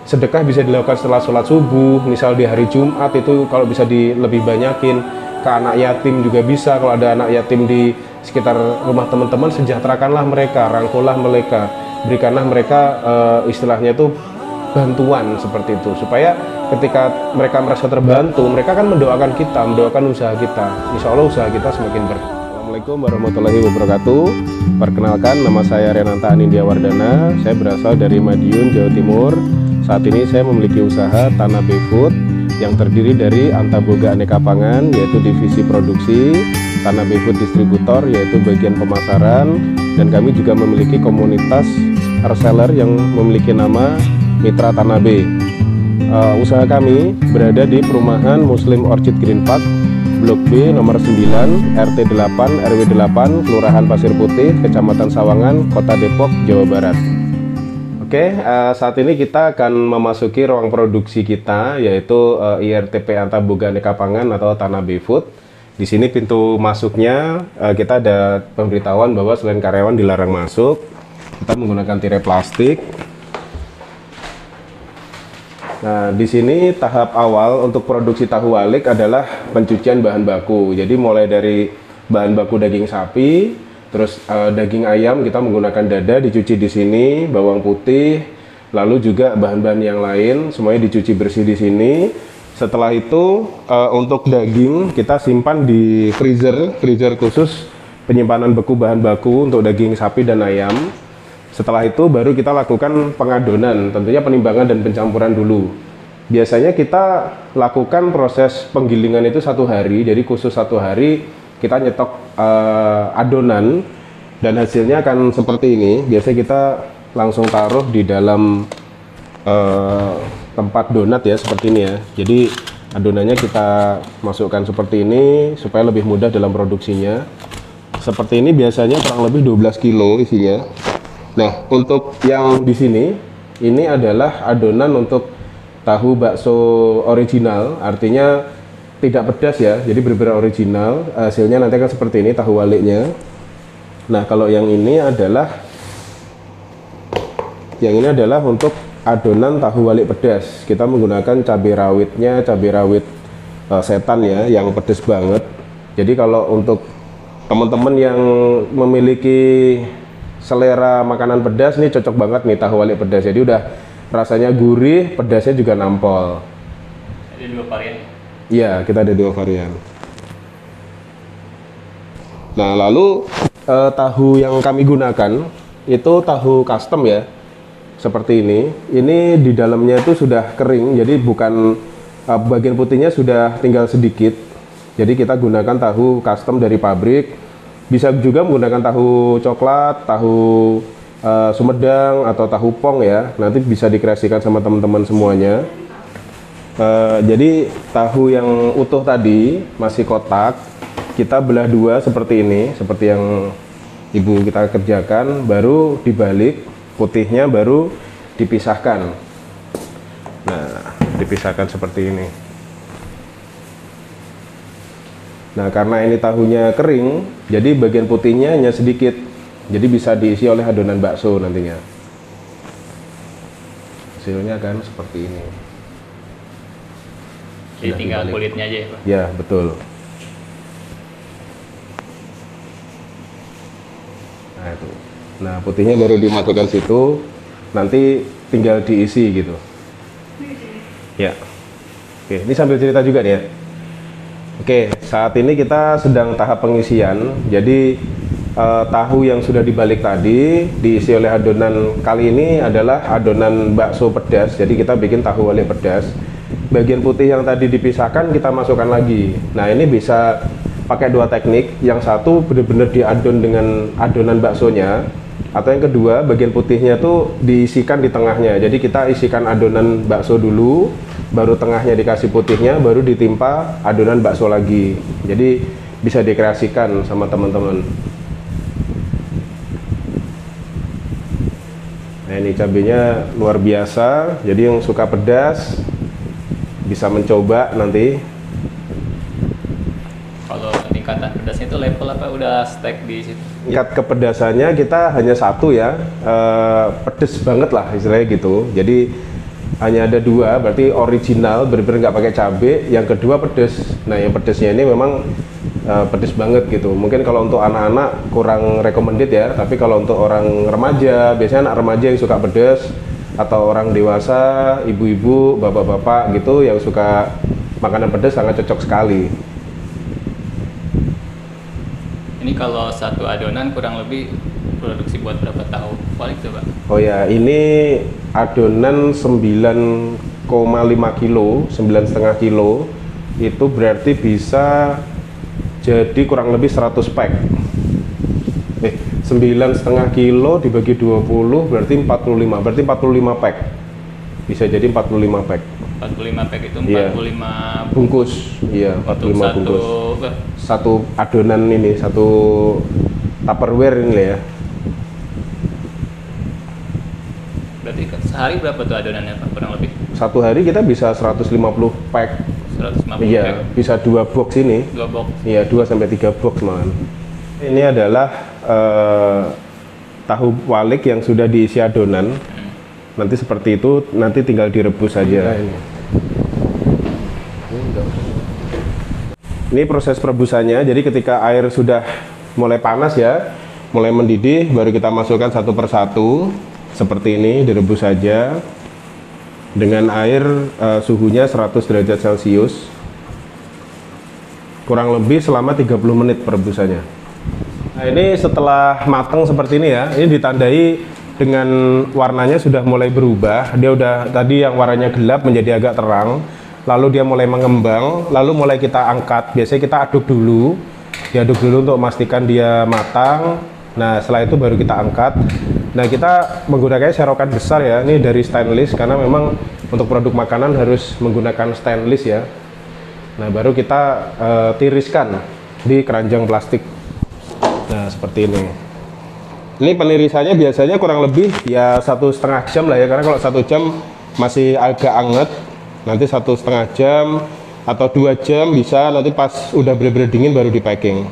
sedekah bisa dilakukan setelah sholat subuh, misal di hari Jumat itu kalau bisa lebih banyakin, ke anak yatim juga bisa. Kalau ada anak yatim di sekitar rumah teman-teman, sejahterakanlah mereka, rangkullah mereka, berikanlah mereka istilahnya itu bantuan seperti itu, supaya ketika mereka merasa terbantu, mereka akan mendoakan kita, mendoakan usaha kita. Insya Allah usaha kita semakin berkah. Assalamualaikum warahmatullahi wabarakatuh. Perkenalkan, nama saya Renanta Anindya Wardana. Saya berasal dari Madiun, Jawa Timur. Saat ini saya memiliki usaha Tanabe Food yang terdiri dari Antaboga Aneka Pangan, yaitu divisi produksi, Tanabe Food distributor, yaitu bagian pemasaran, dan kami juga memiliki komunitas reseller yang memiliki nama Mitra Tanabe. Usaha kami berada di perumahan Muslim Orchid Green Park, Blok B nomor 9, RT 8, RW 8, Kelurahan Pasir Putih, Kecamatan Sawangan, Kota Depok, Jawa Barat. Oke, saat ini kita akan memasuki ruang produksi kita, yaitu IRTP Antaboga Aneka Pangan atau Tanabe Food. Di sini pintu masuknya kita ada pemberitahuan bahwa selain karyawan dilarang masuk. Kita menggunakan tirai plastik. Nah, di sini tahap awal untuk produksi tahu walik adalah pencucian bahan baku. Jadi mulai dari bahan baku daging sapi, terus daging ayam kita menggunakan dada dicuci di sini, bawang putih, lalu juga bahan-bahan yang lain semuanya dicuci bersih di sini. Setelah itu untuk daging kita simpan di freezer khusus penyimpanan beku bahan baku untuk daging sapi dan ayam. Setelah itu baru kita lakukan pengadonan, tentunya penimbangan dan pencampuran dulu. Biasanya kita lakukan proses penggilingan itu 1 hari, jadi khusus 1 hari kita nyetok adonan dan hasilnya akan seperti ini. Biasanya kita langsung taruh di dalam tempat donat ya, seperti ini ya. Jadi adonannya kita masukkan seperti ini supaya lebih mudah dalam produksinya. Seperti ini biasanya kurang lebih 12 kilo isinya. Nah, untuk yang di sini, ini adalah adonan untuk tahu bakso original, artinya tidak pedas ya, jadi benar-benar original. Hasilnya nanti akan seperti ini tahu waliknya. Nah, kalau yang ini adalah untuk adonan tahu walik pedas. Kita menggunakan cabai rawitnya, cabai rawit setan ya, yang pedas banget. Jadi kalau untuk teman-teman yang memiliki selera makanan pedas, nih cocok banget nih tahu walik pedas. Jadi udah rasanya gurih, pedasnya juga nampol. Ada 2 varian? Iya, kita ada 2 varian. Nah, lalu tahu yang kami gunakan itu tahu custom ya, seperti ini. Ini di dalamnya itu sudah kering, jadi bukan bagian putihnya sudah tinggal sedikit. Jadi kita gunakan tahu custom dari pabrik. Bisa juga menggunakan tahu coklat, tahu Sumedang atau tahu pong ya. Nanti bisa dikreasikan sama teman-teman semuanya. Jadi tahu yang utuh tadi masih kotak, kita belah 2 seperti ini, seperti yang ibu kita kerjakan, baru dibalik, putihnya baru dipisahkan. Nah, dipisahkan seperti ini. Nah, karena ini tahunya kering, jadi bagian putihnya hanya sedikit, jadi bisa diisi oleh adonan bakso nantinya. Hasilnya kan seperti ini. Jadi tinggal kulitnya aja ya, Pak? Ya, betul. Nah, itu. Nah, putihnya baru dimasukkan situ, nanti tinggal diisi gitu. Ya. Oke, ini sambil cerita juga nih ya. Oke, saat ini kita sedang tahap pengisian. Jadi tahu yang sudah dibalik tadi diisi oleh adonan, kali ini adalah adonan bakso pedas. Jadi kita bikin tahu walik pedas. Bagian putih yang tadi dipisahkan kita masukkan lagi. Nah, ini bisa pakai 2 teknik. Yang satu benar-benar diadon dengan adonan baksonya, atau yang kedua bagian putihnya tuh diisikan di tengahnya. Jadi kita isikan adonan bakso dulu, baru tengahnya dikasih putihnya, baru ditimpa adonan bakso lagi. Jadi bisa dikreasikan sama teman-teman. Nah, ini cabenya luar biasa, jadi yang suka pedas bisa mencoba nanti. Kalau tingkatan pedasnya itu level apa udah stack di situ? Tingkat kepedasannya kita hanya 1 ya, pedes banget lah istilahnya gitu. Jadi hanya ada dua, berarti original bener-bener nggak pakai cabai. Yang kedua pedes. Nah yang pedesnya ini memang pedes banget gitu. Mungkin kalau untuk anak-anak kurang recommended ya, tapi kalau untuk orang remaja, biasanya anak remaja yang suka pedes, atau orang dewasa, ibu-ibu, bapak-bapak gitu yang suka makanan pedas sangat cocok sekali. Ini kalau satu adonan kurang lebih produksi buat berapa tahu kuali coba? Oh ya, ini adonan 9,5 kilo, 9,5 kilo, itu berarti bisa jadi kurang lebih 100 pack. 9,5 kilo dibagi 20 berarti 45, berarti 45 pack. Bisa jadi 45 pack. 45 pack itu 45 Iya. Bungkus. Iya, 45 bungkus. Satu adonan ini, satu Tupperware ini ya. Berarti sehari berapa tuh adonannya Pak kurang lebih? Satu hari kita bisa 150 pack. 150 Iya, pack. bisa 2 box ini. 2 box. Iya, 2 sampai 3 box malahan. Ini adalah tahu walik yang sudah diisi adonan. Nanti seperti itu, nanti tinggal direbus saja. Ini proses perebusannya. Jadi ketika air sudah mulai panas ya, mulai mendidih, baru kita masukkan satu persatu. Seperti ini, direbus saja dengan air suhunya 100 derajat Celcius. Kurang lebih selama 30 menit perebusannya. Nah, ini setelah matang seperti ini ya, ini ditandai dengan warnanya sudah mulai berubah. Dia udah tadi yang warnanya gelap menjadi agak terang, lalu dia mulai mengembang, lalu mulai kita angkat. Biasanya kita aduk dulu, diaduk dulu untuk memastikan dia matang. Nah setelah itu baru kita angkat. Nah kita menggunakan serokan besar ya, ini dari stainless karena memang untuk produk makanan harus menggunakan stainless ya. Nah baru kita tiriskan di keranjang plastik. Nah seperti ini. Ini penirisannya biasanya kurang lebih ya 1,5 jam lah ya, karena kalau 1 jam masih agak anget. Nanti 1,5 jam atau 2 jam bisa, nanti pas udah bener-bener dingin baru di packing.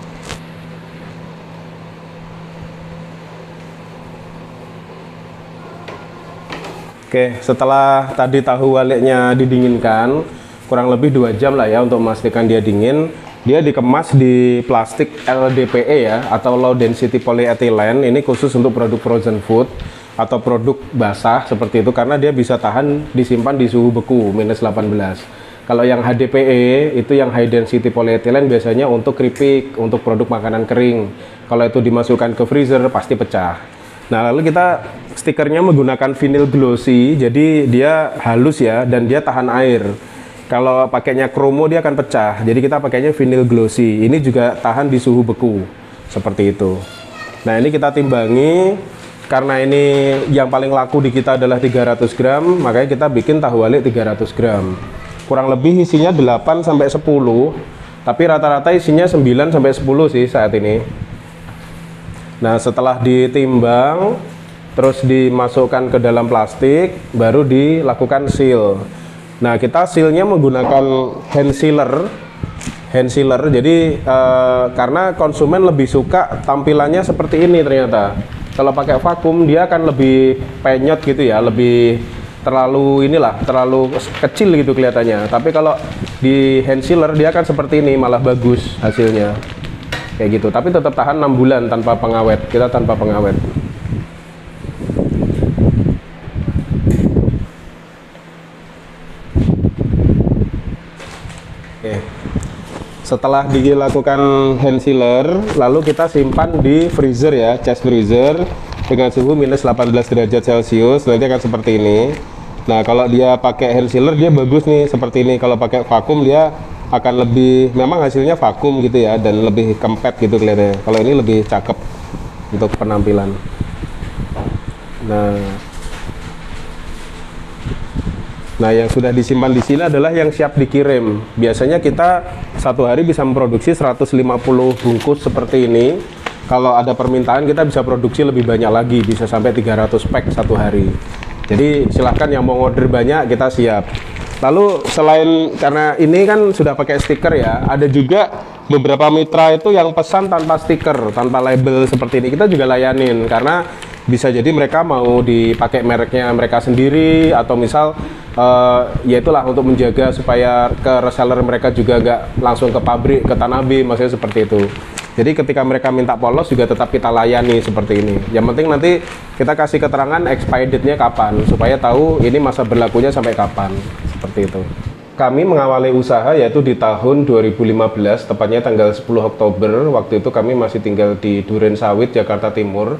Oke, setelah tadi tahu waliknya didinginkan kurang lebih 2 jam lah ya untuk memastikan dia dingin. Dia dikemas di plastik LDPE ya, atau low density polyethylene. Ini khusus untuk produk frozen food atau produk basah seperti itu, karena dia bisa tahan disimpan di suhu beku minus 18. Kalau yang HDPE itu yang high density polyethylene biasanya untuk keripik, untuk produk makanan kering. Kalau itu dimasukkan ke freezer pasti pecah. Nah lalu kita stikernya menggunakan vinyl glossy, jadi dia halus ya dan dia tahan air. Kalau pakainya kromo dia akan pecah, jadi kita pakainya vinyl glossy. Ini juga tahan di suhu beku seperti itu. Nah ini kita timbangi, karena ini yang paling laku di kita adalah 300 gram, makanya kita bikin tahu walik 300 gram. Kurang lebih isinya 8 sampai 10, tapi rata-rata isinya 9 sampai 10 sih saat ini. Nah setelah ditimbang terus dimasukkan ke dalam plastik, baru dilakukan seal. Nah kita sealnya menggunakan hand sealer. Jadi karena konsumen lebih suka tampilannya seperti ini ternyata. Kalau pakai vakum dia akan lebih penyot gitu ya, lebih terlalu kecil gitu kelihatannya. Tapi kalau di hand sealer dia akan seperti ini, malah bagus hasilnya. Kayak gitu, tapi tetap tahan 6 bulan tanpa pengawet. Kita tanpa pengawet. Oke. Setelah dilakukan hand sealer, lalu kita simpan di freezer ya, chest freezer dengan suhu minus 18 derajat Celcius. Nanti akan seperti ini. Nah, kalau dia pakai hand sealer dia bagus nih seperti ini. Kalau pakai vakum dia akan lebih, memang hasilnya vakum gitu ya, dan lebih kempet gitu kelihatannya. Kalau ini lebih cakep untuk penampilan. Nah yang sudah disimpan di sini adalah yang siap dikirim. Biasanya kita satu hari bisa memproduksi 150 bungkus seperti ini. Kalau ada permintaan kita bisa produksi lebih banyak lagi, bisa sampai 300 pack satu hari. Jadi silahkan yang mau order banyak, kita siap. Lalu selain, karena ini kan sudah pakai stiker ya, ada juga beberapa mitra itu yang pesan tanpa stiker, tanpa label seperti ini. Kita juga layanin, karena bisa jadi mereka mau dipakai mereknya mereka sendiri, atau misal Ya itulah untuk menjaga supaya ke reseller mereka juga nggak langsung ke pabrik, ke tanah B, maksudnya seperti itu. Jadi ketika mereka minta polos juga tetap kita layani seperti ini. Yang penting nanti kita kasih keterangan expired date-nya kapan, supaya tahu ini masa berlakunya sampai kapan, seperti itu. Kami mengawali usaha yaitu di tahun 2015, tepatnya tanggal 10 Oktober. Waktu itu kami masih tinggal di Duren Sawit, Jakarta Timur.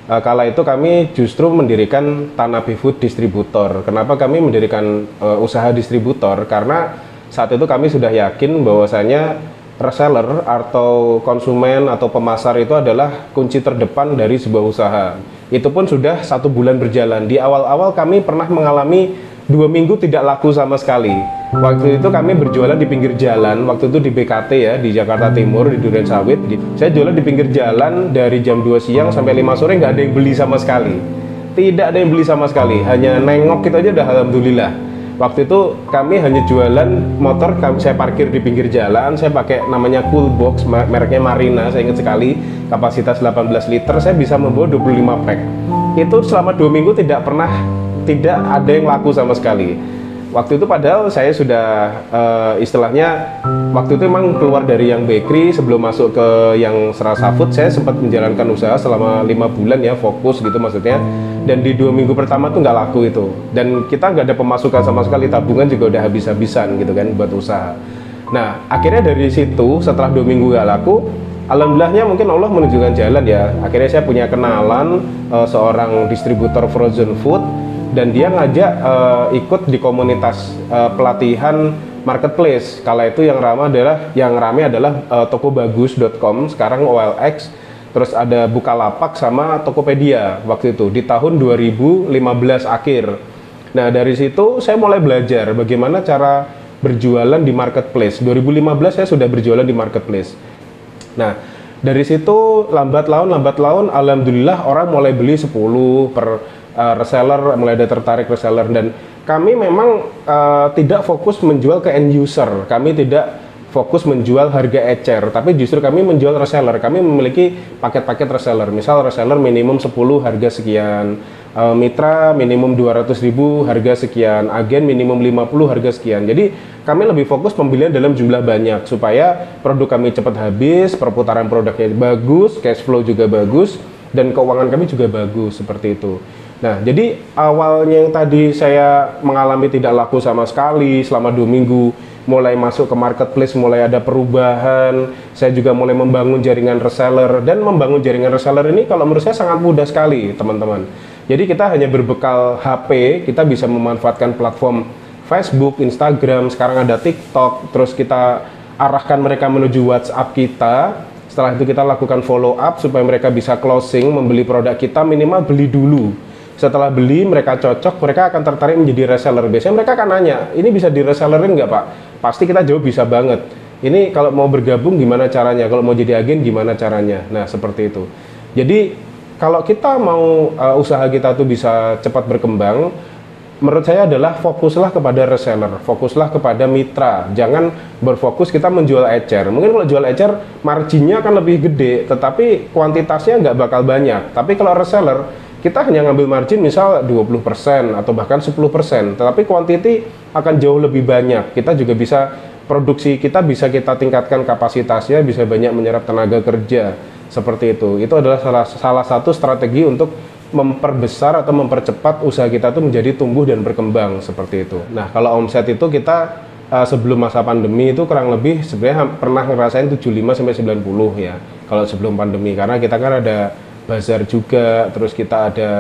Kala itu kami justru mendirikan Tanabe Food Distributor. Kenapa kami mendirikan usaha distributor? Karena saat itu kami sudah yakin bahwasanya reseller atau konsumen atau pemasar itu adalah kunci terdepan dari sebuah usaha. Itu pun sudah 1 bulan berjalan. Di awal-awal kami pernah mengalami 2 minggu tidak laku sama sekali. Waktu itu kami berjualan di pinggir jalan, waktu itu di BKT ya, di Jakarta Timur, di Duren Sawit. Saya jualan di pinggir jalan dari jam 2 siang sampai 5 sore, nggak ada yang beli sama sekali. Tidak ada yang beli sama sekali, hanya nengok gitu aja udah alhamdulillah. Waktu itu kami hanya jualan motor, saya parkir di pinggir jalan, saya pakai namanya Coolbox, mereknya Marina, saya ingat sekali, kapasitas 18 liter, saya bisa membawa 25 pack. Itu selama 2 minggu tidak ada yang laku sama sekali. Waktu itu padahal saya sudah istilahnya waktu itu memang keluar dari yang bakery sebelum masuk ke yang Serasa Food. Saya sempat menjalankan usaha selama 5 bulan ya, fokus gitu maksudnya. Dan di 2 minggu pertama tuh nggak laku itu. Dan kita nggak ada pemasukan sama sekali, tabungan juga udah habis-habisan gitu kan buat usaha. Nah akhirnya dari situ setelah 2 minggu nggak laku, alhamdulillahnya mungkin Allah menunjukkan jalan ya. Akhirnya saya punya kenalan seorang distributor frozen food. Dan dia ngajak ikut di komunitas pelatihan marketplace. Kala itu yang rame adalah tokobagus.com, sekarang OLX, terus ada Bukalapak sama Tokopedia waktu itu di tahun 2015 akhir. Nah dari situ saya mulai belajar bagaimana cara berjualan di marketplace. 2015 saya sudah berjualan di marketplace. Nah dari situ lambat laun alhamdulillah orang mulai beli 10 per reseller, mulai ada tertarik reseller. Dan kami memang tidak fokus menjual ke end user, kami tidak fokus menjual harga ecer, tapi justru kami menjual reseller. Kami memiliki paket-paket reseller, misal reseller minimum 10 harga sekian, mitra minimum 200.000 harga sekian, agen minimum 50 harga sekian. Jadi kami lebih fokus pembelian dalam jumlah banyak supaya produk kami cepat habis, perputaran produknya bagus, cash flow juga bagus, dan keuangan kami juga bagus, seperti itu. Nah, jadi awalnya yang tadi saya mengalami tidak laku sama sekali selama 2 minggu, mulai masuk ke marketplace, mulai ada perubahan, saya juga mulai membangun jaringan reseller. Dan membangun jaringan reseller ini kalau menurut saya sangat mudah sekali, teman-teman. Jadi kita hanya berbekal HP, kita bisa memanfaatkan platform Facebook, Instagram, sekarang ada TikTok, terus kita arahkan mereka menuju WhatsApp kita. Setelah itu kita lakukan follow up supaya mereka bisa closing, membeli produk kita, minimal beli dulu. Setelah beli, mereka cocok, mereka akan tertarik menjadi reseller. Biasanya mereka akan nanya, ini bisa di resellerin nggak Pak? Pasti kita jawab bisa banget. Ini kalau mau bergabung gimana caranya? Kalau mau jadi agen gimana caranya? Nah, seperti itu. Jadi, kalau kita mau usaha kita tuh bisa cepat berkembang, menurut saya adalah fokuslah kepada reseller, fokuslah kepada mitra. Jangan berfokus kita menjual ecer. Mungkin kalau jual ecer, marginnya akan lebih gede, tetapi kuantitasnya nggak bakal banyak. Tapi kalau reseller, kita hanya ngambil margin misal 20% atau bahkan 10%, tetapi quantity akan jauh lebih banyak. Kita juga bisa, produksi kita bisa kita tingkatkan kapasitasnya, bisa banyak menyerap tenaga kerja, seperti itu. Itu adalah salah satu strategi untuk memperbesar atau mempercepat usaha kita itu menjadi tumbuh dan berkembang, seperti itu. Nah, kalau omset itu kita sebelum masa pandemi itu kurang lebih sebenarnya pernah ngerasain 75-90 ya, kalau sebelum pandemi, karena kita kan ada bazar juga, terus kita ada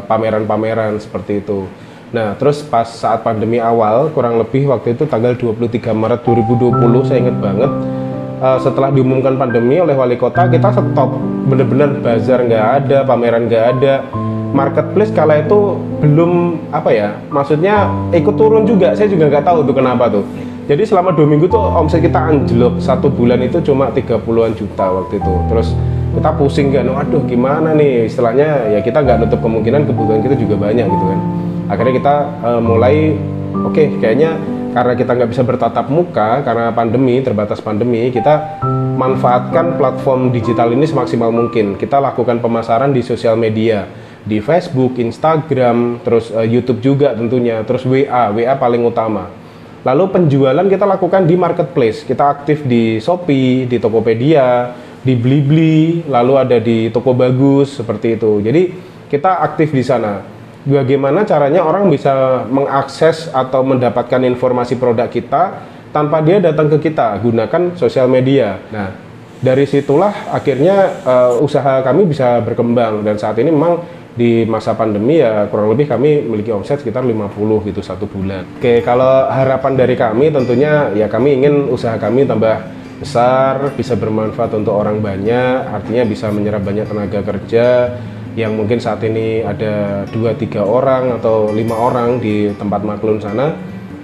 pameran-pameran seperti itu. Nah, terus pas saat pandemi awal, kurang lebih waktu itu tanggal 23 Maret 2020, saya ingat banget, setelah diumumkan pandemi oleh wali kota, kita stop, bener-bener bazar nggak ada, pameran nggak ada, marketplace kala itu belum, apa ya, maksudnya ikut turun juga, saya juga nggak tahu tuh kenapa tuh. Jadi selama 2 minggu tuh omset kita anjlok, 1 bulan itu cuma 30-an juta waktu itu. Terus kita pusing kan, aduh gimana nih, istilahnya ya kita nggak nutup kemungkinan kebutuhan kita juga banyak gitu kan. Akhirnya kita mulai, oke, kayaknya karena kita nggak bisa bertatap muka karena pandemi, terbatas pandemi, kita manfaatkan platform digital ini semaksimal mungkin. Kita lakukan pemasaran di sosial media. di Facebook, Instagram, terus YouTube juga tentunya, terus WA paling utama. Lalu penjualan kita lakukan di marketplace, kita aktif di Shopee, di Tokopedia, di Blibli, lalu ada di Toko Bagus seperti itu. Jadi kita aktif di sana. Bagaimana caranya orang bisa mengakses atau mendapatkan informasi produk kita tanpa dia datang ke kita, gunakan sosial media. Nah, dari situlah akhirnya usaha kami bisa berkembang, dan saat ini memang di masa pandemi ya kurang lebih kami memiliki omset sekitar 50 gitu satu bulan. Oke, kalau harapan dari kami tentunya ya kami ingin usaha kami tambah besar, bisa bermanfaat untuk orang banyak, artinya bisa menyerap banyak tenaga kerja yang mungkin saat ini ada 2-3 orang atau 5 orang di tempat maklun sana.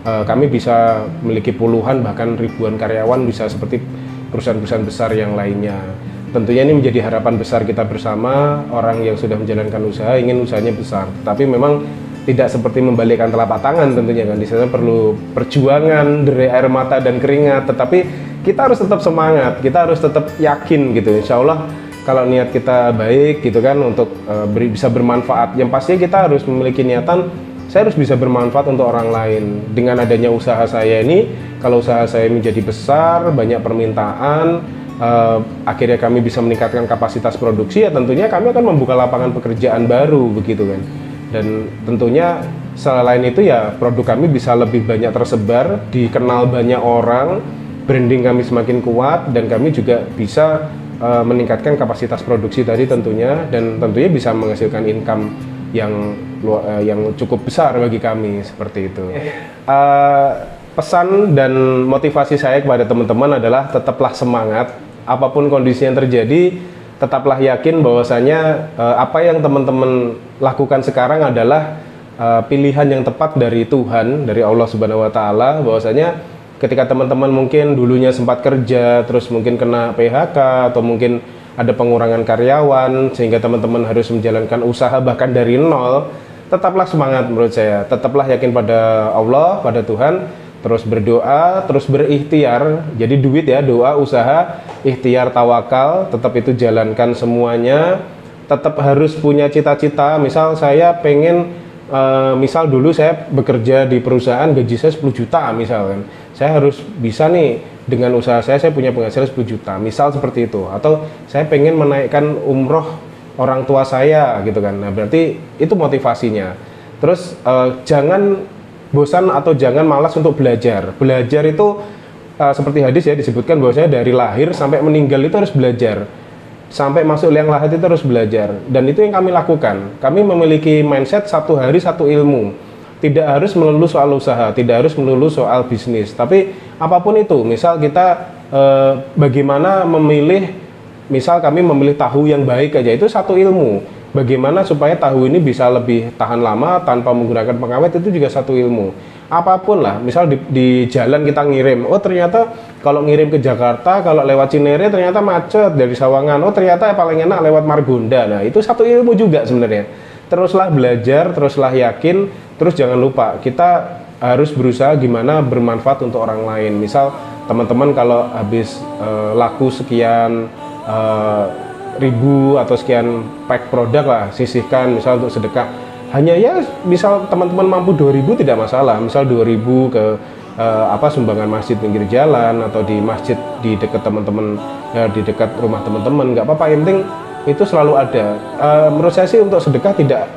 Kami bisa memiliki puluhan bahkan ribuan karyawan, bisa seperti perusahaan-perusahaan besar yang lainnya. Tentunya ini menjadi harapan besar kita bersama, orang yang sudah menjalankan usaha ingin usahanya besar. Tapi memang tidak seperti membalikkan telapak tangan tentunya kan. Di sana perlu perjuangan, derai air mata dan keringat. Tetapi kita harus tetap semangat, kita harus tetap yakin gitu. Insya Allah kalau niat kita baik gitu kan untuk bisa bermanfaat. Yang pastinya kita harus memiliki niatan, saya harus bisa bermanfaat untuk orang lain. Dengan adanya usaha saya ini, kalau usaha saya menjadi besar, banyak permintaan, akhirnya kami bisa meningkatkan kapasitas produksi, ya tentunya kami akan membuka lapangan pekerjaan baru begitu kan. Dan tentunya selain itu ya produk kami bisa lebih banyak tersebar, dikenal banyak orang, branding kami semakin kuat, dan kami juga bisa meningkatkan kapasitas produksi tadi tentunya, dan tentunya bisa menghasilkan income yang cukup besar bagi kami seperti itu. Pesan dan motivasi saya kepada teman-teman adalah tetaplah semangat, apapun kondisi yang terjadi, tetaplah yakin bahwasanya apa yang teman-teman lakukan sekarang adalah pilihan yang tepat dari Tuhan, dari Allah Subhanahu wa Ta'ala. Bahwasanya ketika teman-teman mungkin dulunya sempat kerja, terus mungkin kena PHK, atau mungkin ada pengurangan karyawan, sehingga teman-teman harus menjalankan usaha bahkan dari nol, tetaplah semangat menurut saya, tetaplah yakin pada Allah, pada Tuhan, terus berdoa, terus berikhtiar. Jadi duit ya, doa, usaha, ikhtiar, tawakal, tetap itu jalankan semuanya. Tetap harus punya cita-cita. Misal saya pengen, misal dulu saya bekerja di perusahaan gaji saya 10 juta misalkan. Saya harus bisa nih dengan usaha saya punya penghasilan 10 juta. Misal seperti itu. Atau saya pengen menaikkan umroh orang tua saya gitu kan. Nah berarti itu motivasinya. Terus jangan bosan atau jangan malas untuk belajar. Belajar itu seperti hadis ya disebutkan bahwasanya dari lahir sampai meninggal itu harus belajar. Sampai masuk liang lahat itu harus belajar. Dan itu yang kami lakukan. Kami memiliki mindset satu hari satu ilmu. Tidak harus melulu soal usaha, tidak harus melulu soal bisnis. Tapi apapun itu, misal kita bagaimana memilih, misal kami memilih tahu yang baik aja, itu satu ilmu. Bagaimana supaya tahu ini bisa lebih tahan lama tanpa menggunakan pengawet, itu juga satu ilmu. Apapun lah, misal di jalan kita ngirim, oh ternyata kalau ngirim ke Jakarta, kalau lewat Cinere ternyata macet dari Sawangan, oh ternyata paling enak lewat Margonda. Nah itu satu ilmu juga sebenarnya. Teruslah belajar, teruslah yakin, terus jangan lupa kita harus berusaha gimana bermanfaat untuk orang lain. Misal teman-teman kalau habis laku sekian ribu atau sekian pack produk lah, sisihkan misal untuk sedekah. Hanya ya misal teman-teman mampu 2.000 tidak masalah, misal 2.000 ke sumbangan masjid pinggir jalan, atau di masjid di dekat teman-teman ya, di dekat rumah teman-teman, nggak apa-apa, yang penting itu selalu ada. Menurut saya sih untuk sedekah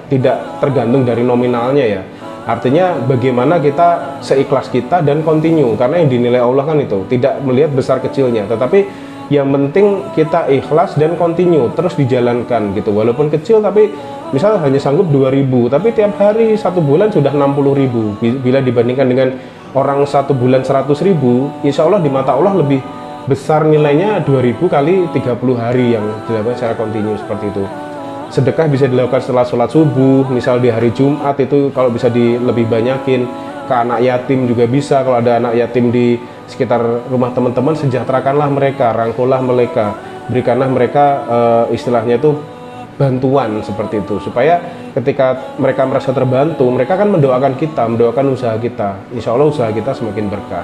tidak tergantung dari nominalnya ya, artinya bagaimana kita seikhlas kita dan continue, karena yang dinilai Allah kan itu tidak melihat besar kecilnya, tetapi yang penting kita ikhlas dan continue, terus dijalankan gitu. Walaupun kecil tapi misal hanya sanggup 2.000, tapi tiap hari satu bulan sudah 60.000. Bila dibandingkan dengan orang satu bulan 100.000, insya Allah di mata Allah lebih besar nilainya 2.000 kali 30 hari yang dilakukan secara continue seperti itu. Sedekah bisa dilakukan setelah sholat subuh, misal di hari Jumat itu kalau bisa lebih banyakin. Ke anak yatim juga bisa, kalau ada anak yatim di sekitar rumah teman-teman, sejahterakanlah mereka, rangkullah mereka, berikanlah mereka istilahnya itu bantuan seperti itu, supaya ketika mereka merasa terbantu, mereka akan mendoakan kita, mendoakan usaha kita. Insya Allah usaha kita semakin berkah.